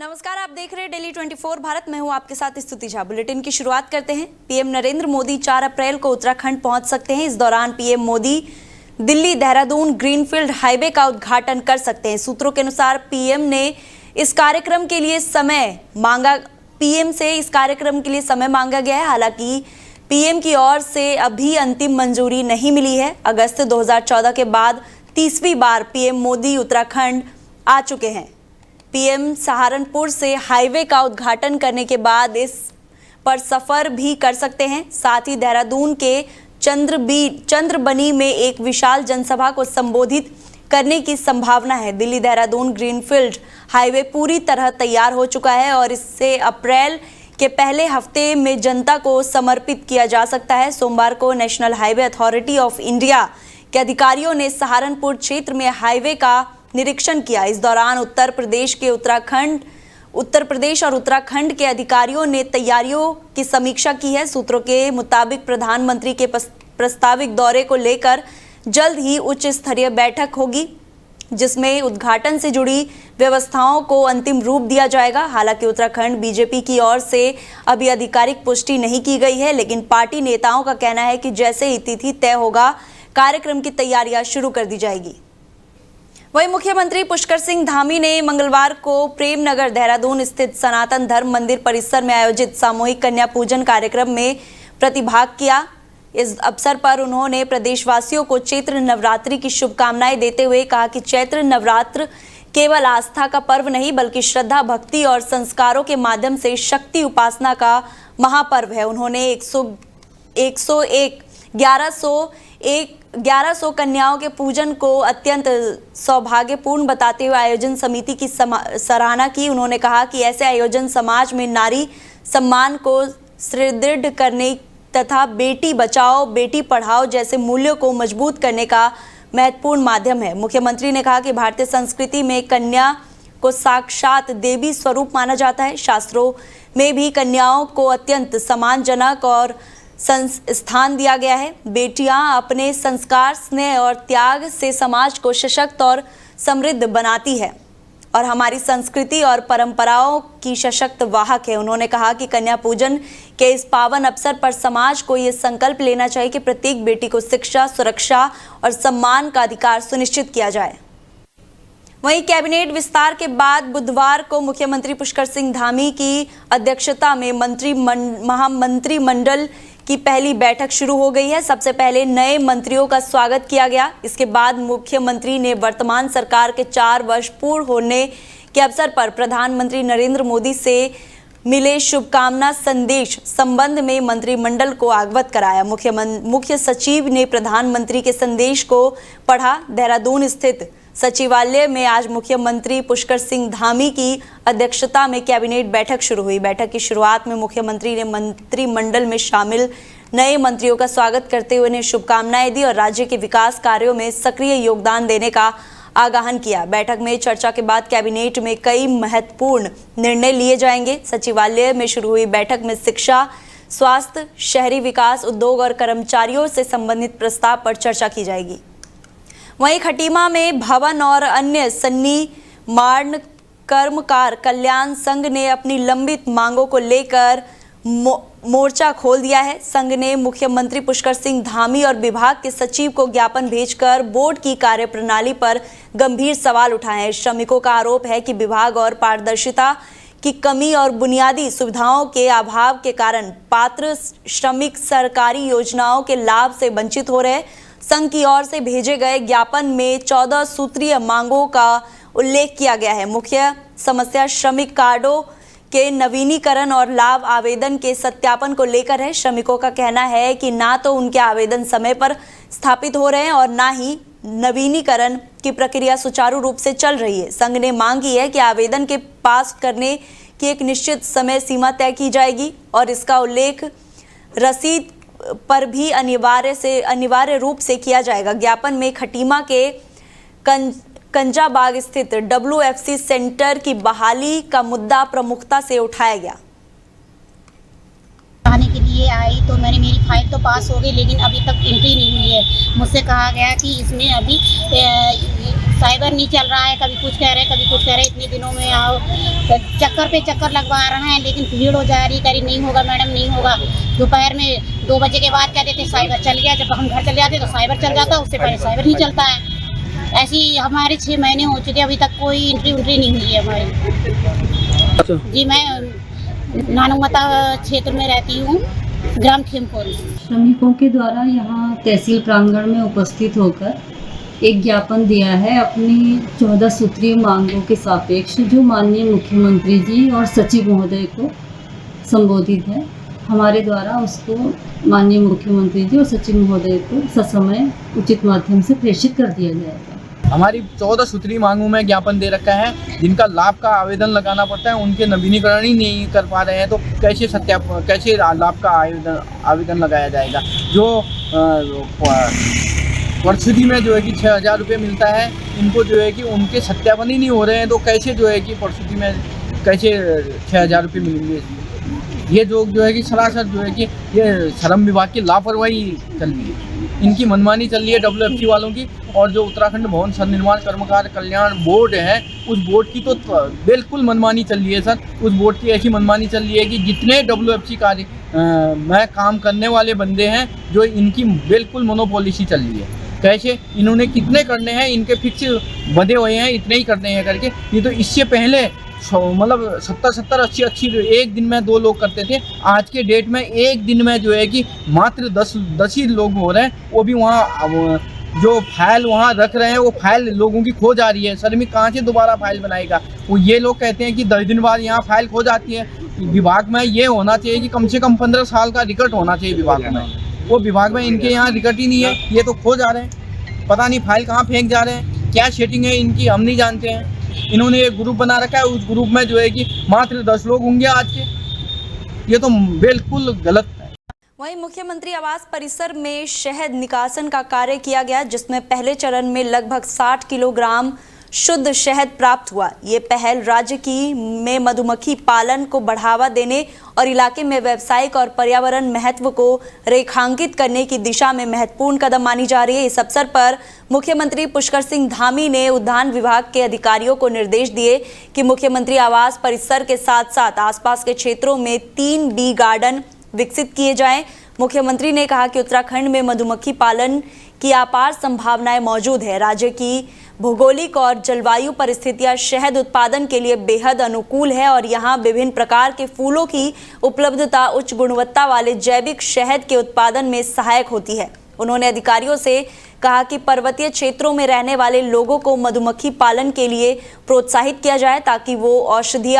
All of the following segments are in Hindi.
नमस्कार, आप देख रहे हैं डेली 24 भारत। मैं हूं आपके साथ स्तुति झा। बुलेटिन की शुरुआत करते हैं। पीएम नरेंद्र मोदी 4 अप्रैल को उत्तराखंड पहुंच सकते हैं। इस दौरान PM Modi Delhi Dehradun greenfield highway का उद्घाटन कर सकते हैं। सूत्रों के अनुसार पीएम ने इस कार्यक्रम के लिए समय मांगा गया है। हालांकि पीएम की ओर से अभी अंतिम मंजूरी नहीं मिली है। अगस्त 2014 के बाद 30वीं बार पीएम मोदी उत्तराखंड आ चुके हैं। पीएम सहारनपुर से हाईवे का उद्घाटन करने के बाद इस पर सफर भी कर सकते हैं। साथ ही देहरादून के चंद्रबनी में एक विशाल जनसभा को संबोधित करने की संभावना है। दिल्ली देहरादून ग्रीनफील्ड हाईवे पूरी तरह तैयार हो चुका है और इससे अप्रैल के पहले हफ्ते में जनता को समर्पित किया जा सकता है। सोमवार को national highway authority of India के अधिकारियों ने सहारनपुर क्षेत्र में हाईवे का निरीक्षण किया। इस दौरान उत्तर प्रदेश और उत्तराखंड के अधिकारियों ने तैयारियों की समीक्षा की है। सूत्रों के मुताबिक प्रधानमंत्री के प्रस्तावित दौरे को लेकर जल्द ही उच्च स्तरीय बैठक होगी, जिसमें उद्घाटन से जुड़ी व्यवस्थाओं को अंतिम रूप दिया जाएगा। हालांकि उत्तराखंड बीजेपी की ओर से अभी आधिकारिक पुष्टि नहीं की गई है, लेकिन पार्टी नेताओं का कहना है कि जैसे ही तिथि तय होगा, कार्यक्रम की तैयारियां शुरू कर दी जाएगी। वहीं मुख्यमंत्री पुष्कर सिंह धामी ने मंगलवार को प्रेमनगर देहरादून स्थित सनातन धर्म मंदिर परिसर में आयोजित सामूहिक कन्या पूजन कार्यक्रम में प्रतिभाग किया। इस अवसर पर उन्होंने प्रदेशवासियों को चैत्र नवरात्रि की शुभकामनाएं देते हुए कहा कि चैत्र नवरात्र केवल आस्था का पर्व नहीं, बल्कि श्रद्धा, भक्ति और संस्कारों के माध्यम से शक्ति उपासना का महापर्व है। उन्होंने 1100 कन्याओं के पूजन को अत्यंत सौभाग्यपूर्ण बताते हुए आयोजन समिति की सराहना की। उन्होंने कहा कि ऐसे आयोजन समाज में नारी सम्मान को सुदृढ़ करने तथा बेटी बचाओ बेटी पढ़ाओ जैसे मूल्यों को मजबूत करने का महत्वपूर्ण माध्यम है। मुख्यमंत्री ने कहा कि भारतीय संस्कृति में कन्या को साक्षात देवी स्वरूप माना जाता है। शास्त्रों में भी कन्याओं को अत्यंत सम्मानजनक और स्थान दिया गया है। बेटियां अपने संस्कार, स्नेह और त्याग से समाज को सशक्त और समृद्ध बनाती है और हमारी संस्कृति और परंपराओं की सशक्त वाहक है। उन्होंने कहा कि कन्या पूजन के इस पावन अवसर पर समाज को ये संकल्प लेना चाहिए कि प्रत्येक बेटी को शिक्षा, सुरक्षा और सम्मान का अधिकार सुनिश्चित किया जाए। वहीं कैबिनेट विस्तार के बाद बुधवार को मुख्यमंत्री पुष्कर सिंह धामी की अध्यक्षता में महामंत्रिमंडल की पहली बैठक शुरू हो गई है। सबसे पहले नए मंत्रियों का स्वागत किया गया। इसके बाद मुख्यमंत्री ने वर्तमान सरकार के 4 वर्ष पूर्ण होने के अवसर पर प्रधानमंत्री नरेंद्र मोदी से मिले शुभकामना संदेश संबंध में मंत्रिमंडल को अवगत कराया। मुख्य सचिव ने प्रधानमंत्री के संदेश को पढ़ा। देहरादून स्थित सचिवालय में आज मुख्यमंत्री पुष्कर सिंह धामी की अध्यक्षता में कैबिनेट बैठक शुरू हुई। बैठक की शुरुआत में मुख्यमंत्री ने मंत्रिमंडल में शामिल नए मंत्रियों का स्वागत करते हुए उन्हें शुभकामनाएं दी और राज्य के विकास कार्यों में सक्रिय योगदान देने का आह्वान किया। बैठक में चर्चा के बाद कैबिनेट में कई महत्वपूर्ण निर्णय लिए जाएंगे। सचिवालय में शुरू हुई बैठक में शिक्षा, स्वास्थ्य, शहरी विकास, उद्योग और कर्मचारियों से संबंधित प्रस्ताव पर चर्चा की जाएगी। वहीं खटीमा में भवन और अन्य सन्निर्माण कर्मकार कल्याण संघ ने अपनी लंबित मांगों को लेकर मोर्चा खोल दिया है। संघ ने मुख्यमंत्री पुष्कर सिंह धामी और विभाग के सचिव को ज्ञापन भेजकर बोर्ड की कार्यप्रणाली पर गंभीर सवाल उठाए हैं। श्रमिकों का आरोप है कि विभाग और पारदर्शिता की कमी और बुनियादी सुविधाओं के अभाव के कारण पात्र श्रमिक सरकारी योजनाओं के लाभ से वंचित हो रहे हैं। संघ की ओर से भेजे गए ज्ञापन में 14 सूत्रीय मांगों का उल्लेख किया गया है। मुख्य समस्या श्रमिक कार्डों के नवीनीकरण और लाभ आवेदन के सत्यापन को लेकर है। श्रमिकों का कहना है कि ना तो उनके आवेदन समय पर स्थापित हो रहे हैं और ना ही नवीनीकरण की प्रक्रिया सुचारू रूप से चल रही है। संघ ने मांग की है कि आवेदन के पास करने की एक निश्चित समय सीमा तय की जाएगी और इसका उल्लेख रसीद पर भी अनिवार्य रूप से किया जाएगा। ज्ञापन में खटीमा के कंजाबाग स्थित WFC सेंटर की बहाली का मुद्दा प्रमुखता से उठाया गया। दिए आई तो मेरी फाइल तो पास हो गई, लेकिन अभी तक एंट्री नहीं हुई है। मुझसे कहा गया कि इसमें अभी साइबर नहीं चल रहा है, कभी कुछ कह रहे कभी कुछ कह रहे, इतने दिनों में आओ, चक्कर पे चक्कर लगवा रहे हैं, लेकिन भीड़ हो जा रही, करी नहीं होगा मैडम, नहीं होगा। दोपहर में 2 बजे के बाद कहते थे साइबर चल गया, जब हम घर चले जाते तो साइबर चल जाता, उससे पहले साइबर नहीं चलता है। ऐसी हमारे 6 महीने हो चुके, अभी तक कोई एंट्री नहीं हुई है हमारी। जी मैं नानुमता क्षेत्र में रहती हूँ, ग्राम खेमपुर। श्रमिकों के द्वारा यहाँ तहसील प्रांगण में उपस्थित होकर एक ज्ञापन दिया है अपनी 14 सूत्रीय मांगों के सापेक्ष, जो माननीय मुख्यमंत्री जी और सचिव महोदय को संबोधित है। हमारे द्वारा उसको माननीय मुख्यमंत्री जी और सचिव महोदय को ससमय उचित माध्यम से प्रेषित कर दिया जाएगा। हमारी 14 सूत्री मांगों में ज्ञापन दे रखा है, जिनका लाभ का आवेदन लगाना पड़ता है, उनके नवीनीकरण ही नहीं कर पा रहे हैं, तो कैसे लाभ का आवेदन लगाया जाएगा। जो परिस्थिति में जो है कि 6,000 रुपये मिलता है, इनको जो है कि उनके सत्यापन ही नहीं हो रहे हैं, तो कैसे जो है कि परिस्थिति में कैसे 6,000 रुपये मिलेंगे। ये जो है कि सरासर जो है कि ये श्रम विभाग की लापरवाही चल रही है, इनकी मनमानी चल रही है WFC वालों की। और जो उत्तराखंड भवन संनिर्माण कर्मकार कल्याण बोर्ड है, उस बोर्ड की तो बिल्कुल मनमानी चल रही है सर। उस बोर्ड की ऐसी मनमानी चल रही है कि जितने WFC कार्य में काम करने वाले बंदे हैं, जो इनकी बिल्कुल मोनोपॉलिसी चल रही है। कैसे इन्होंने कितने करने हैं, इनके फिक्स बंधे हुए हैं, इतने ही करने हैं करके। ये तो इससे पहले मतलब 70, 80 एक दिन में 2 लोग करते थे। आज के डेट में एक दिन में जो है कि मात्र 10 ही लोग हो रहे हैं, वो भी वहाँ जो फाइल वहाँ रख रहे हैं, वो फाइल लोगों की खो जा रही है। श्रमिक कहाँ से दोबारा फाइल बनाएगा। वो ये लोग कहते हैं कि 10 दिन बाद यहाँ फाइल खो जाती है। विभाग में ये होना चाहिए कि कम से कम 15 साल का रिकॉर्ड होना चाहिए विभाग में। वो विभाग में इनके यहाँ रिकॉर्ड ही नहीं है, ये तो खो जा रहे हैं। पता नहीं फाइल कहाँ फेंक जा रहे हैं, क्या सेटिंग है इनकी, हम नहीं जानते हैं। इन्होंने एक ग्रुप बना रखा है, उस ग्रुप में जो है कि मात्र 10 लोग होंगे आज के। ये तो बिल्कुल गलत है। वहीं मुख्यमंत्री आवास परिसर में शहद निकासन का कार्य किया गया, जिसमें पहले चरण में लगभग 60 किलोग्राम शुद्ध शहद प्राप्त हुआ। ये पहल राज्य में मधुमक्खी पालन को बढ़ावा देने और इलाके में व्यावसायिक और पर्यावरण महत्व को रेखांकित करने की दिशा में महत्वपूर्ण कदम मानी जा रही है। इस अवसर पर मुख्यमंत्री पुष्कर सिंह धामी ने उद्यान विभाग के अधिकारियों को निर्देश दिए कि मुख्यमंत्री आवास परिसर के साथ साथ आसपास के क्षेत्रों में 3 बी गार्डन विकसित किए जाएं। मुख्यमंत्री ने कहा कि उत्तराखंड में मधुमक्खी पालन की अपार संभावनाएं मौजूद है। राज्य की भौगोलिक और जलवायु परिस्थितियां शहद उत्पादन के लिए बेहद अनुकूल है और यहाँ विभिन्न प्रकार के फूलों की उपलब्धता उच्च गुणवत्ता वाले जैविक शहद के उत्पादन में सहायक होती है। उन्होंने अधिकारियों से कहा कि पर्वतीय क्षेत्रों में रहने वाले लोगों को मधुमक्खी पालन के लिए प्रोत्साहित किया जाए, ताकि वो औषधीय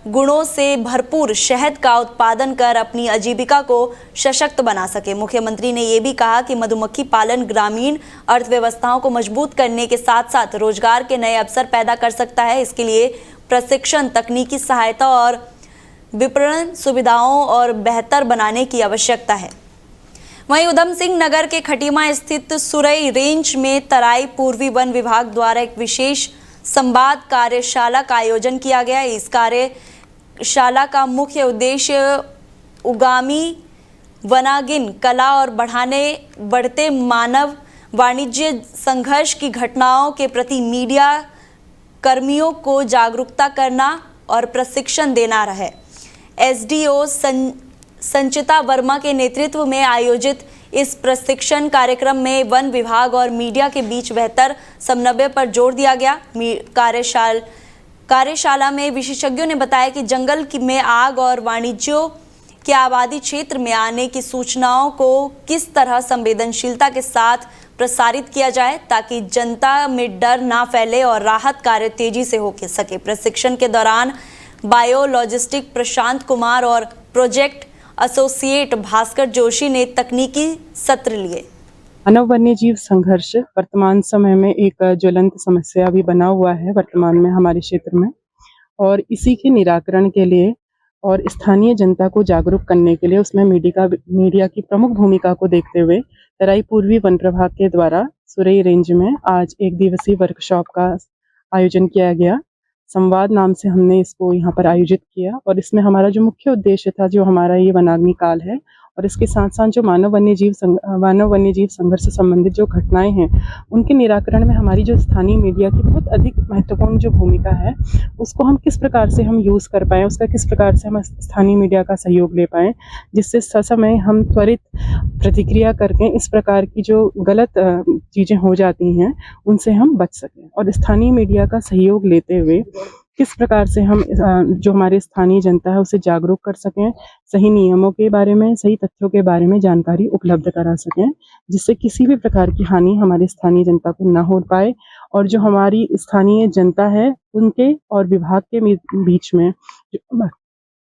गुणों से भरपूर शहद का उत्पादन कर अपनी आजीविका को सशक्त बना सके। मुख्यमंत्री ने यह भी कहा कि मधुमक्खी पालन ग्रामीण अर्थव्यवस्थाओं को मजबूत करने के साथ साथ रोजगार के नए अवसर पैदा कर सकता है। इसके लिए प्रशिक्षण, तकनीकी सहायता और विपणन सुविधाओं और बेहतर बनाने की आवश्यकता है। वहीं उधम सिंह नगर के खटीमा स्थित सुरई रेंज में तराई पूर्वी वन विभाग द्वारा एक विशेष संवाद कार्यशाला का आयोजन किया गया। इस कार्यशाला का मुख्य उद्देश्य उगामी वनागिन कला और बढ़ते मानव वाणिज्य संघर्ष की घटनाओं के प्रति मीडिया कर्मियों को जागरूकता करना और प्रशिक्षण देना रहे। SDO संचिता वर्मा के नेतृत्व में आयोजित इस प्रशिक्षण कार्यक्रम में वन विभाग और मीडिया के बीच बेहतर समन्वय पर जोर दिया गया। कार्यशाला में विशेषज्ञों ने बताया कि जंगल में आग और वाणिज्यों के आबादी क्षेत्र में आने की सूचनाओं को किस तरह संवेदनशीलता के साथ प्रसारित किया जाए, ताकि जनता में डर ना फैले और राहत कार्य तेजी से हो सके। प्रशिक्षण के दौरान बायोलॉजिस्टिक प्रशांत कुमार और प्रोजेक्ट एसोसिएट भास्कर जोशी ने तकनीकी सत्र लिए। मानव वन्य जीव संघर्ष वर्तमान समय में एक ज्वलंत समस्या भी बना हुआ है वर्तमान में हमारे क्षेत्र में, और इसी के निराकरण के लिए और स्थानीय जनता को जागरूक करने के लिए उसमें मीडिया की प्रमुख भूमिका को देखते हुए तराई पूर्वी वन प्रभाग के द्वारा सुरई रेंज में आज 1 दिवसीय वर्कशॉप का आयोजन किया गया। संवाद नाम से हमने इसको यहाँ पर आयोजित किया। और इसमें हमारा जो मुख्य उद्देश्य था, जो हमारा ये वनाग्नि काल है और इसके साथ साथ जो मानव वन्य जीव संघर्ष से संबंधित जो घटनाएं हैं, उनके निराकरण में हमारी जो स्थानीय मीडिया की बहुत अधिक महत्वपूर्ण जो भूमिका है, उसको हम किस प्रकार से हम यूज़ कर पाएँ, उसका किस प्रकार से हम स्थानीय मीडिया का सहयोग ले पाएँ, जिससे ससमय हम त्वरित प्रतिक्रिया करके इस प्रकार की जो गलत चीज़ें हो जाती हैं उनसे हम बच सकें। और स्थानीय मीडिया का सहयोग लेते हुए किस प्रकार से हम जो हमारे स्थानीय जनता है उसे जागरूक कर सकें, सही नियमों के बारे में, सही तथ्यों के बारे में जानकारी उपलब्ध करा सकें, जिससे किसी भी प्रकार की हानि हमारे स्थानीय जनता को ना हो पाए। और जो हमारी स्थानीय जनता है उनके और विभाग के बीच में जो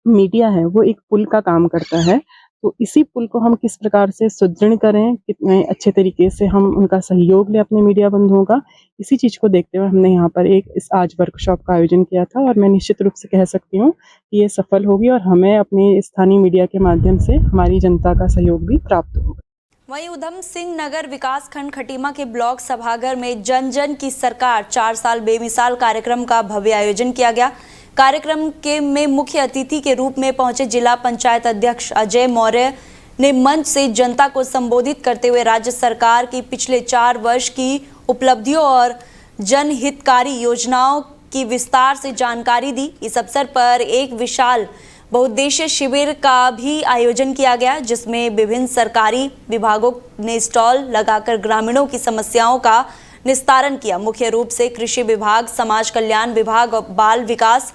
मीडिया है वो एक पुल का काम करता है। तो इसी पुल को हम किस प्रकार से सुदृढ़ करें, कितने अच्छे तरीके से हम उनका सहयोग लें अपने मीडिया बंधुओं का, इसी चीज़ को देखते हुए हमने यहाँ पर आज वर्कशॉप का आयोजन किया था। और मैं निश्चित रूप से कह सकती हूँ कि ये सफल होगी और हमें अपने स्थानीय मीडिया के माध्यम से हमारी जनता का सहयोग भी प्राप्त होगा। वहीं उधम सिंह नगर विकास खंड खटीमा के ब्लॉक सभागार में जन जन की सरकार 4 साल बेमिसाल कार्यक्रम का भव्य आयोजन किया गया। कार्यक्रम में मुख्य अतिथि के रूप में पहुंचे जिला पंचायत अध्यक्ष अजय मौर्य ने मंच से जनता को संबोधित करते हुए राज्य सरकार की पिछले 4 वर्ष की उपलब्धियों और जनहितकारी योजनाओं की विस्तार से जानकारी दी। इस अवसर पर एक विशाल बहुउद्देशीय शिविर का भी आयोजन किया गया, जिसमें विभिन्न सरकारी विभागों ने स्टॉल लगाकर ग्रामीणों की समस्याओं का निस्तारण किया। मुख्य रूप से कृषि विभाग, समाज कल्याण विभाग, बाल विकास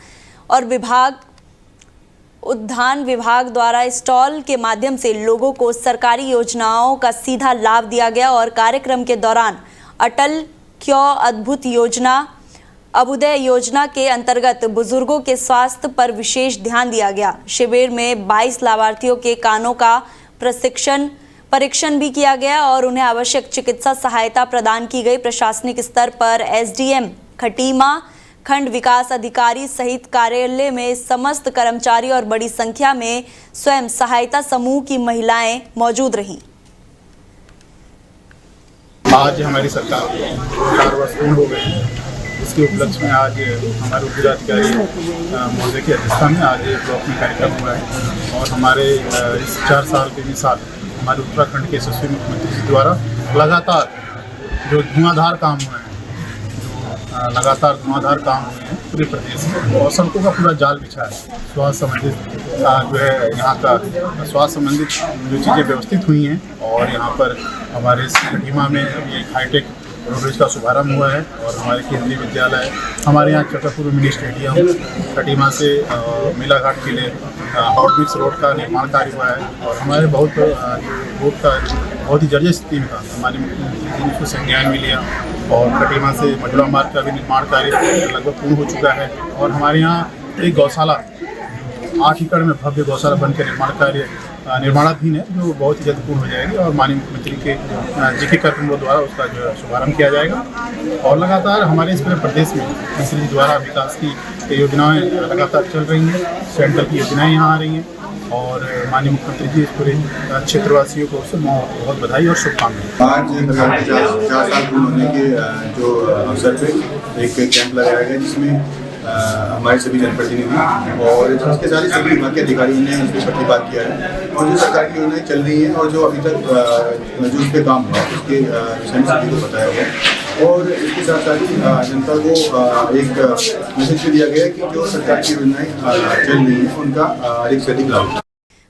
और उद्यान विभाग द्वारा स्टॉल के माध्यम से लोगों को सरकारी योजनाओं का सीधा लाभ दिया गया। और कार्यक्रम के दौरान अटल क्यों अद्भुत योजना, अभ्युदय योजना के अंतर्गत बुजुर्गों के स्वास्थ्य पर विशेष ध्यान दिया गया। शिविर में 22 लाभार्थियों के कानों का परीक्षण भी किया गया और उन्हें आवश्यक चिकित्सा सहायता प्रदान की गई। प्रशासनिक स्तर पर एसडीएम खटीमा, खंड विकास अधिकारी सहित कार्यालय में समस्त कर्मचारी और बड़ी संख्या में स्वयं सहायता समूह की महिलाएं मौजूद रहीं। आज हमारी सरकार 4 वर्ष पूर्ण हो गए हैं। इसके उपलक्ष्य में आज हमारे जिलाधिकारी महोदय की अध्यक्षता में आज ब्लॉक में कार्यक्रम हुआ है। और हमारे इस 4 साल के मिसाल हमारे उत्तराखंड के यशस्वी मुख्यमंत्री जी द्वारा लगातार जो धुआंधार काम हुए हैं, पूरे प्रदेश में, और सड़कों का पूरा जाल बिछा है। स्वास्थ्य संबंधित जो है यहाँ का स्वास्थ्य संबंधित जो चीज़ें व्यवस्थित हुई हैं। और यहाँ पर हमारे खटीमा में अभी एक हाईटेक रोडवेज का शुभारम्भ हुआ है। और हमारे केंद्रीय विद्यालय, हमारे यहाँ चक्रपुर मिनी स्टेडियम, खटीमा से मेलाघाट के लिए हॉट मिक्स रोड का निर्माण कार्य हुआ है। और हमारे बहुत रोड का बहुत ही जर्जर स्थिति में था, हमारे मुख्यमंत्री जी ने उसको संज्ञान में लिया। और खटीमा से मजुरा मार्ग का भी निर्माण कार्य लगभग पूर्ण हो चुका है। और हमारे यहाँ एक गौशाला 8 एकड़ में भव्य गौशाला बनकर निर्माणाधीन है, जो बहुत ही जल्द पूर्ण हो जाएगी। और माननीय मुख्यमंत्री के जी कार्यक्रमों द्वारा उसका जो है शुभारम्भ किया जाएगा। और लगातार हमारे इस पूरे प्रदेश में मुख्यमंत्री जी द्वारा विकास की योजनाएं लगातार चल रही हैं, सेंट्रल की योजनाएं यहाँ आ रही हैं। और माननीय मुख्यमंत्री जी इस पूरे क्षेत्रवासियों को बहुत बधाई और शुभकामनाएं। आज 4 साल पूर्ण होने के जो अवसर पे एक कैंप लगाया गया, जिसमें हमारे सभी जनप्रतिनिधि और इसके साथ ही सभी विभाग के अधिकारियों ने उस पर प्रतिबाद किया है। और जो सरकार की योजनाएं चल रही हैं और जो अभी तक जो उस पर काम हुआ उसके विषय में सभी को बताया गया। और इसके साथ साथ ही जनता को एक मैसेज भी दिया गया कि जो सरकार की योजनाएं चल रही हैं उनका अधिक से अधिक लाभ।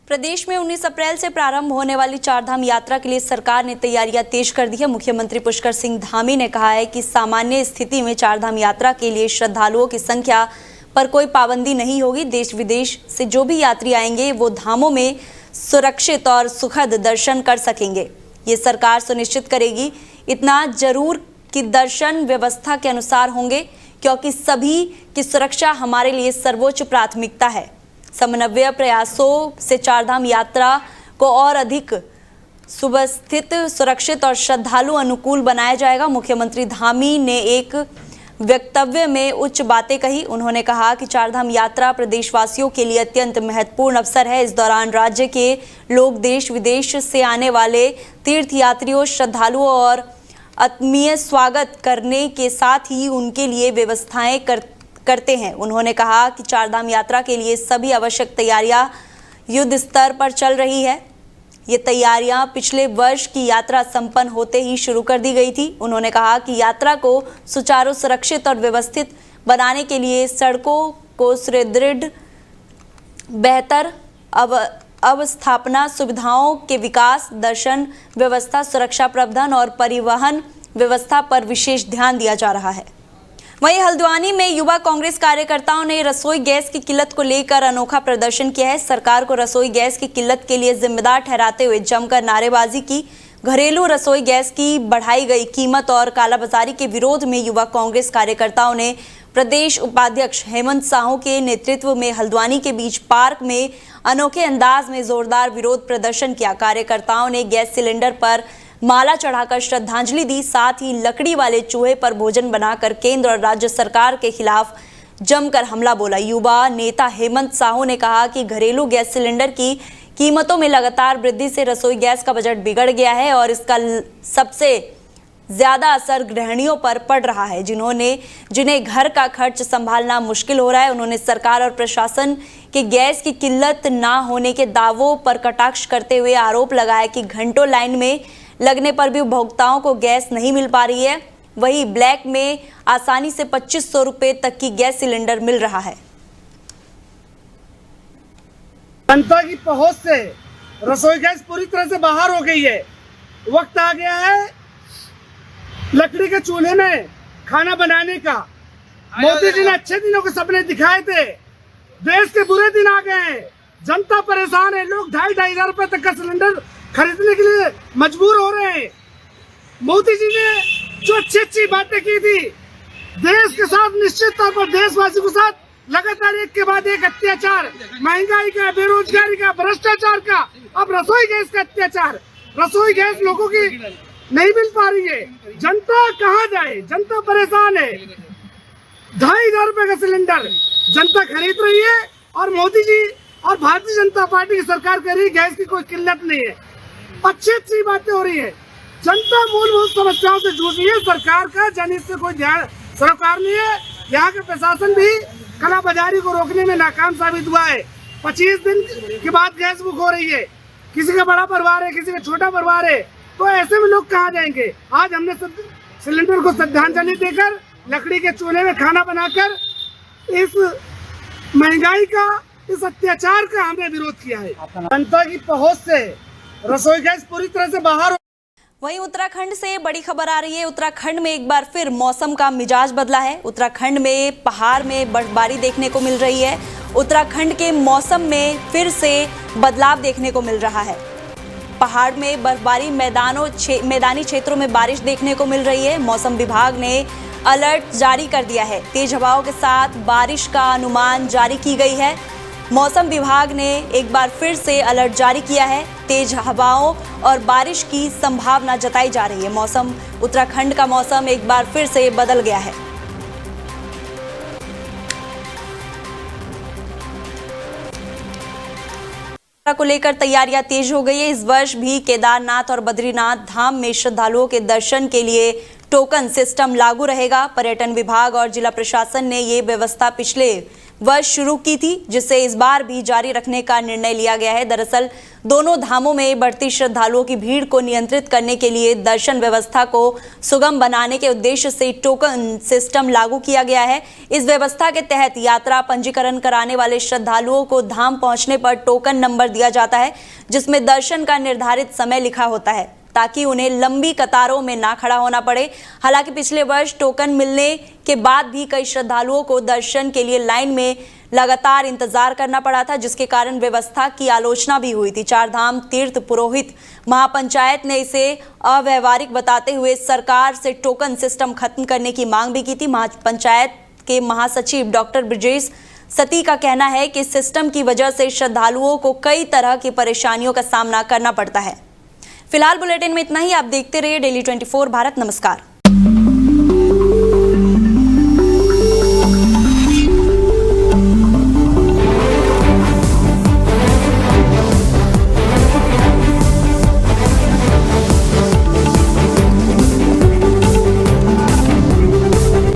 प्रदेश में 19 अप्रैल से प्रारंभ होने वाली चारधाम यात्रा के लिए सरकार ने तैयारियां तेज कर दी है। मुख्यमंत्री पुष्कर सिंह धामी ने कहा है कि सामान्य स्थिति में चारधाम यात्रा के लिए श्रद्धालुओं की संख्या पर कोई पाबंदी नहीं होगी। देश विदेश से जो भी यात्री आएंगे वो धामों में सुरक्षित और सुखद दर्शन कर सकेंगे। ये सरकार सुनिश्चित करेगी। इतना जरूर कि दर्शन व्यवस्था के अनुसार होंगे, क्योंकि सभी की सुरक्षा हमारे लिए सर्वोच्च प्राथमिकता है। समन्वय प्रयासों से चारधाम यात्रा को और अधिक सुव्यवस्थित, सुरक्षित और श्रद्धालु अनुकूल बनाया जाएगा। मुख्यमंत्री धामी ने एक वक्तव्य में उच्च बातें कही। उन्होंने कहा कि चारधाम यात्रा प्रदेशवासियों के लिए अत्यंत महत्वपूर्ण अवसर है। इस दौरान राज्य के लोग देश विदेश से आने वाले तीर्थयात्रियों, श्रद्धालुओं और आत्मीय स्वागत करने के साथ ही उनके लिए व्यवस्थाएं करते हैं। उन्होंने कहा कि चारधाम यात्रा के लिए सभी आवश्यक तैयारियां युद्ध स्तर पर चल रही है। ये तैयारियां पिछले वर्ष की यात्रा संपन्न होते ही शुरू कर दी गई थी। उन्होंने कहा कि यात्रा को सुचारू, सुरक्षित और व्यवस्थित बनाने के लिए सड़कों को सुदृढ़, बेहतर अवस्थापना, सुविधाओं के विकास, दर्शन व्यवस्था, सुरक्षा प्रबंधन और परिवहन व्यवस्था पर विशेष ध्यान दिया जा रहा है। वहीं हल्द्वानी में युवा कांग्रेस कार्यकर्ताओं ने रसोई गैस की किल्लत को लेकर अनोखा प्रदर्शन किया है। सरकार को रसोई गैस की किल्लत के लिए जिम्मेदार ठहराते हुए जमकर नारेबाजी की। घरेलू रसोई गैस की बढ़ाई गई कीमत और कालाबाजारी के विरोध में युवा कांग्रेस कार्यकर्ताओं ने प्रदेश उपाध्यक्ष हेमंत साहू के नेतृत्व में हल्द्वानी के बीच पार्क में अनोखे अंदाज में जोरदार विरोध प्रदर्शन किया। कार्यकर्ताओं ने गैस सिलेंडर पर माला चढ़ाकर श्रद्धांजलि दी। साथ ही लकड़ी वाले चूहे पर भोजन बनाकर केंद्र और राज्य सरकार के खिलाफ जमकर हमला बोला। युवा नेता हेमंत साहू ने कहा कि घरेलू गैस सिलेंडर की कीमतों में लगातार वृद्धि से रसोई गैस का बजट बिगड़ गया है और इसका सबसे ज्यादा असर गृहिणियों पर पड़ रहा है, जिन्हें घर का खर्च संभालना मुश्किल हो रहा है। उन्होंने सरकार और प्रशासन के गैस की किल्लत ना होने के दावों पर कटाक्ष करते हुए आरोप लगाया कि घंटों लाइन में लगने पर भी उपभोक्ताओं को गैस नहीं मिल पा रही है। वहीं ब्लैक में आसानी से 2500 रुपए तक की गैस सिलेंडर मिल रहा है। जनता की पहुंच से रसोई गैस पूरी तरह से बाहर हो गई है। वक्त आ गया है लकड़ी के चूल्हे में खाना बनाने का। मोदी जी ने अच्छे दिनों के सपने दिखाए थे, देश के बुरे दिन आ गए हैं। जनता परेशान है, लोग 2,500 रुपए तक का सिलेंडर खरीदने के लिए मजबूर हो रहे हैं। मोदी जी ने जो अच्छी अच्छी बातें की थी देश के साथ, निश्चित तौर पर देशवासियों के साथ लगातार एक के बाद एक अत्याचार, महंगाई का, बेरोजगारी का, भ्रष्टाचार का, अब रसोई गैस का अत्याचार। रसोई गैस लोगों की नहीं मिल पा रही है। जनता कहाँ जाए, जनता परेशान है। 2,500 रुपए का सिलेंडर जनता खरीद रही है और मोदी जी और भारतीय जनता पार्टी की सरकार कह रही है गैस की कोई किल्लत नहीं है। अच्छी अच्छी बातें हो रही है। जनता मूलभूत समस्याओं से जूझ रही है। सरकार का जनहित से कोई ध्यान सरोकार नहीं है। यहाँ के प्रशासन भी कालाबाजारी को रोकने में नाकाम साबित हुआ है। 25 दिन के बाद गैस बुक हो रही है। किसी का बड़ा परिवार है, किसी का छोटा परिवार है, तो ऐसे में लोग कहाँ जाएंगे। आज हमने सिलेंडर को श्रद्धांजलि देकर लकड़ी के चूल्हे में खाना बनाकर इस महंगाई का, इस अत्याचार का हमने विरोध किया है। जनता की पहुंच से रसोई गैस पूरी तरह से बाहर। वहीं उत्तराखंड से बड़ी खबर आ रही है। उत्तराखंड में एक बार फिर मौसम का मिजाज बदला है। उत्तराखंड में पहाड़ में बर्फबारी देखने को मिल रही है। उत्तराखंड के मौसम में फिर से बदलाव देखने को मिल रहा है। पहाड़ में बर्फबारी, मैदानी क्षेत्रों में बारिश देखने को मिल रही है। मौसम विभाग ने अलर्ट जारी कर दिया है। तेज हवाओं के साथ बारिश का अनुमान जारी की गई है। मौसम विभाग ने एक बार फिर से अलर्ट जारी किया है। तेज हवाओं और बारिश की संभावना जताई जा रही है। उत्तराखंड का मौसम एक बार फिर से बदल गया है। को लेकर तैयारियां तेज हो गई है। इस वर्ष भी केदारनाथ और बद्रीनाथ धाम में श्रद्धालुओं के दर्शन के लिए टोकन सिस्टम लागू रहेगा। पर्यटन विभाग और जिला प्रशासन ने ये व्यवस्था पिछले वर्ष शुरू की थी, जिसे इस बार भी जारी रखने का निर्णय लिया गया है। दरअसल दोनों धामों में बढ़ती श्रद्धालुओं की भीड़ को नियंत्रित करने के लिए दर्शन व्यवस्था को सुगम बनाने के उद्देश्य से टोकन सिस्टम लागू किया गया है। इस व्यवस्था के तहत यात्रा पंजीकरण कराने वाले श्रद्धालुओं को धाम पहुंचने पर टोकन नंबर दिया जाता है, जिसमें दर्शन का निर्धारित समय लिखा होता है, ताकि उन्हें लंबी कतारों में ना खड़ा होना पड़े। हालांकि पिछले वर्ष टोकन मिलने के बाद भी कई श्रद्धालुओं को दर्शन के लिए लाइन में लगातार इंतजार करना पड़ा था, जिसके कारण व्यवस्था की आलोचना भी हुई थी। चारधाम तीर्थ पुरोहित महापंचायत ने इसे अव्यवहारिक बताते हुए सरकार से टोकन सिस्टम खत्म करने की मांग भी की थी। महापंचायत के महासचिव डॉक्टर ब्रजेश सती का कहना है कि इस सिस्टम की वजह से श्रद्धालुओं को कई तरह की परेशानियों का सामना करना पड़ता है। फिलहाल बुलेटिन में इतना ही। आप देखते रहिए डेली 24 भारत। नमस्कार।